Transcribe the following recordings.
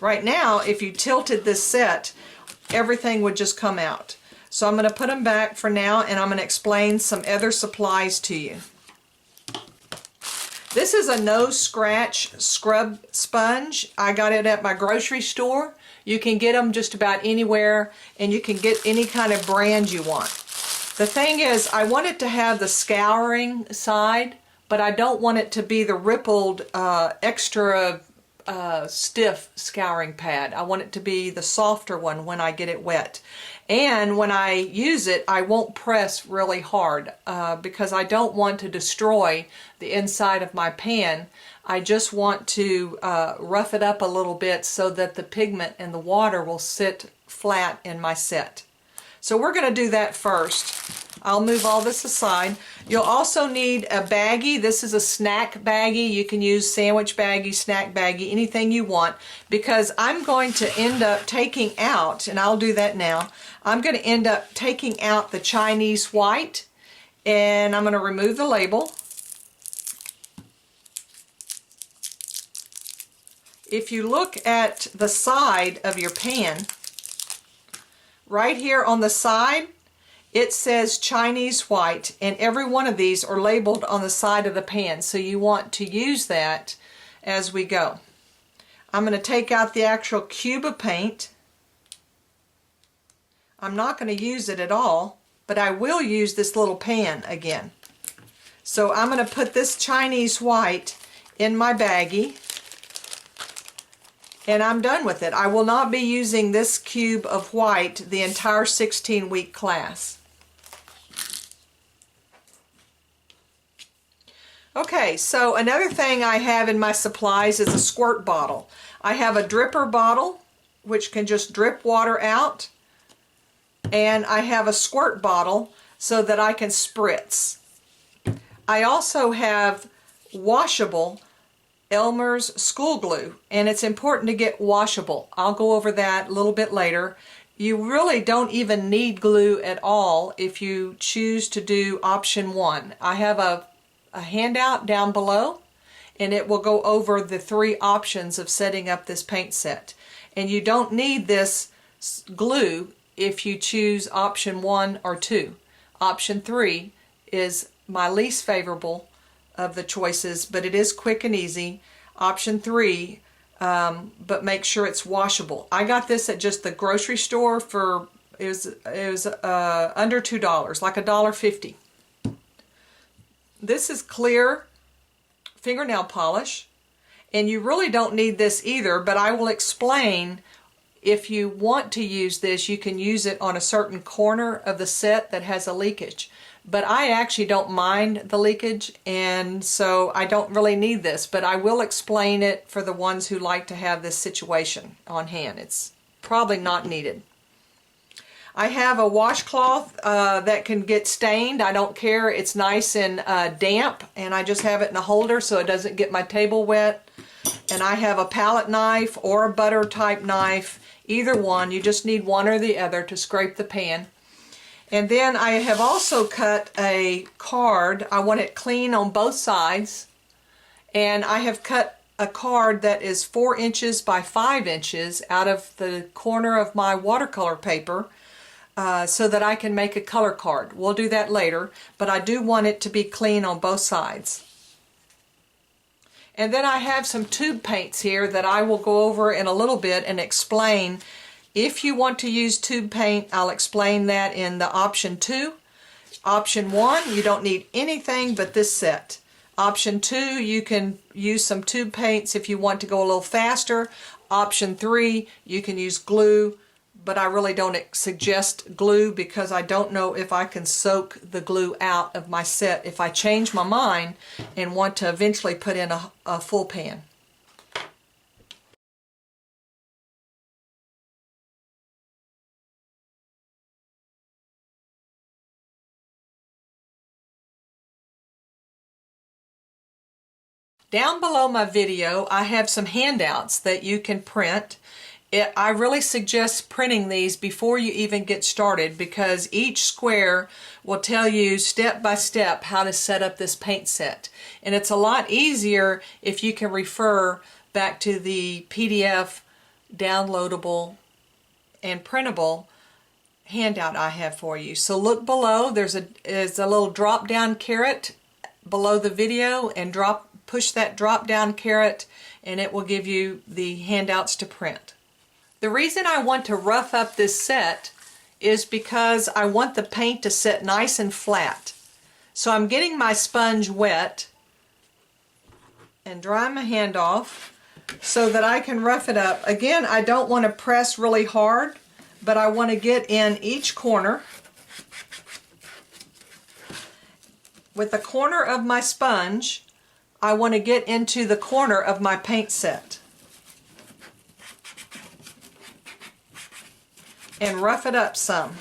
Right now, if you tilted this set, everything would just come out. So I'm going to put them back for now, and I'm going to explain some other supplies to you. This is a no scratch scrub sponge. I got it at my grocery store. You can get them just about anywhere, and you can get any kind of brand you want. The thing is, I want it to have the scouring side, but I don't want it to be the rippled extra stiff scouring pad. I want it to be the softer one when I get it wet. And when I use it, I won't press really hard because I don't want to destroy the inside of my pan. I just want to rough it up a little bit so that the pigment and the water will sit flat in my set. So we're going to do that first. I'll move all this aside. You'll also need a baggie. This is a snack baggie. You can use sandwich baggie, snack baggie, anything you want, because I'm going to end up taking out, and I'll do that now, I'm going to end up taking out the Chinese white, and I'm going to remove the label. If you look at the side of your pan, right here on the side, it says Chinese white, and every one of these are labeled on the side of the pan, so you want to use that as we go. I'm going to take out the actual cube of paint. I'm not going to use it at all, but I will use this little pan again. So I'm going to put this Chinese white in my baggie, and I'm done with it. I will not be using this cube of white the entire 16-week class. Okay, so another thing I have in my supplies is a squirt bottle. I have a dripper bottle, which can just drip water out, and I have a squirt bottle so that I can spritz. I also have washable Elmer's school glue, and it's important to get washable. I'll go over that a little bit later. You really don't even need glue at all if you choose to do option 1. I have a handout down below, and it will go over the 3 options of setting up this paint set. And you don't need this glue if you choose option 1 or 2. Option 3 is my least favorable of the choices, but it is quick and easy. Option 3, but make sure it's washable. I got this at just the grocery store for, it was under $2, like $1.50. This is clear fingernail polish, and you really don't need this either, but I will explain. If you want to use this, you can use it on a certain corner of the set that has a leakage. But I actually don't mind the leakage, and so I don't really need this, but I will explain it for the ones who like to have this situation on hand. It's probably not needed. I have a washcloth that can get stained. I don't care. It's nice and damp, and I just have it in a holder so it doesn't get my table wet. And I have a palette knife or a butter type knife, either one. You just need one or the other to scrape the pan. And then I have also cut a card. I want it clean on both sides, and I have cut a card that is 4 inches by 5 inches out of the corner of my watercolor paper, so that I can make a color card. We'll do that later, but I do want it to be clean on both sides. And then I have some tube paints here that I will go over in a little bit and explain. If you want to use tube paint, I'll explain that in the option 2. Option 1, you don't need anything but this set. Option 2, you can use some tube paints if you want to go a little faster. Option 3, you can use glue, but I really don't suggest glue because I don't know if I can soak the glue out of my set if I change my mind and want to eventually put in a full pan. Down below my video, I have some handouts that you can print. I really suggest printing these before you even get started, because each square will tell you step by step how to set up this paint set. And it's a lot easier if you can refer back to the PDF downloadable and printable handout I have for you. So look below, there's a little drop down caret below the video, and push that drop down caret and it will give you the handouts to print. The reason I want to rough up this set is because I want the paint to sit nice and flat. So I'm getting my sponge wet and drying my hand off so that I can rough it up. Again, I don't want to press really hard, but I want to get in each corner. With the corner of my sponge, I want to get into the corner of my paint set and rough it up some.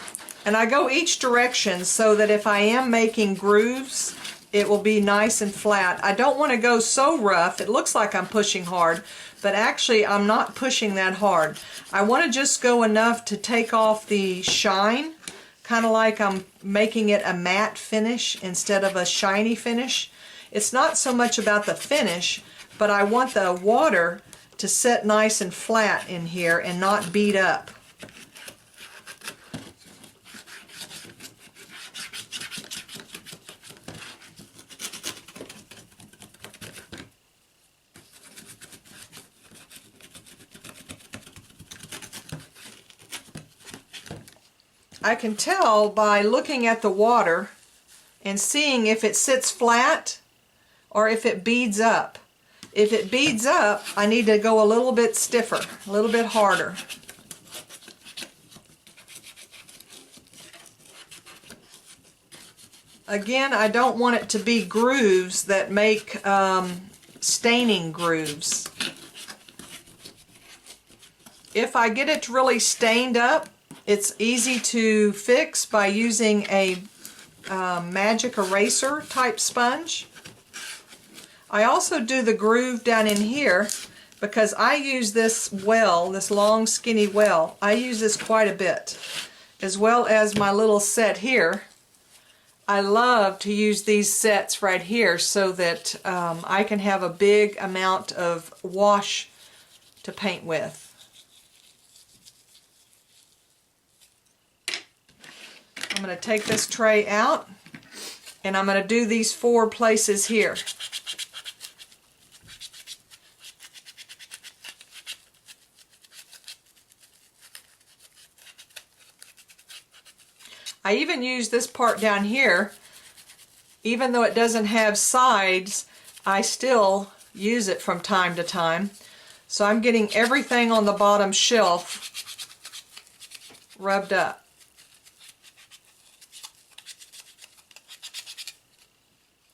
And I go each direction so that if I am making grooves, it will be nice and flat. I don't want to go so rough. It looks like I'm pushing hard, but actually I'm not pushing that hard. I want to just go enough to take off the shine, kind of like I'm making it a matte finish instead of a shiny finish. It's not so much about the finish, but I want the water to sit nice and flat in here and not beat up. I can tell by looking at the water and seeing if it sits flat or if it beads up. If it beads up, I need to go a little bit stiffer, a little bit harder. Again, I don't want it to be grooves that make staining grooves. If I get it really stained up, it's easy to fix by using a magic eraser type sponge. I also do the groove down in here because I use this well, this long skinny well. I use this quite a bit, as well as my little set here. I love to use these sets right here so that I can have a big amount of wash to paint with. I'm going to take this tray out and I'm going to do these 4 places here. I even use this part down here. Even though it doesn't have sides, I still use it from time to time. So I'm getting everything on the bottom shelf rubbed up.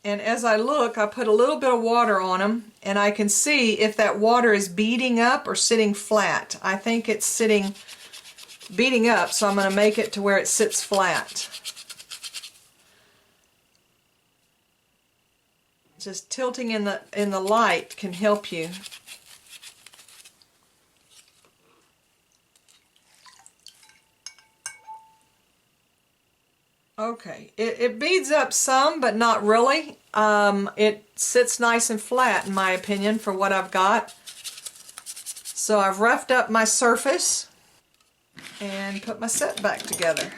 And as I look, I put a little bit of water on them, and I can see if that water is beading up or sitting flat. I think it's beating up, so I'm going to make it to where it sits flat. Just tilting in the light can help you. Okay, it beads up some, but not really. It sits nice and flat, in my opinion, for what I've got. So I've roughed up my surface and put my set back together.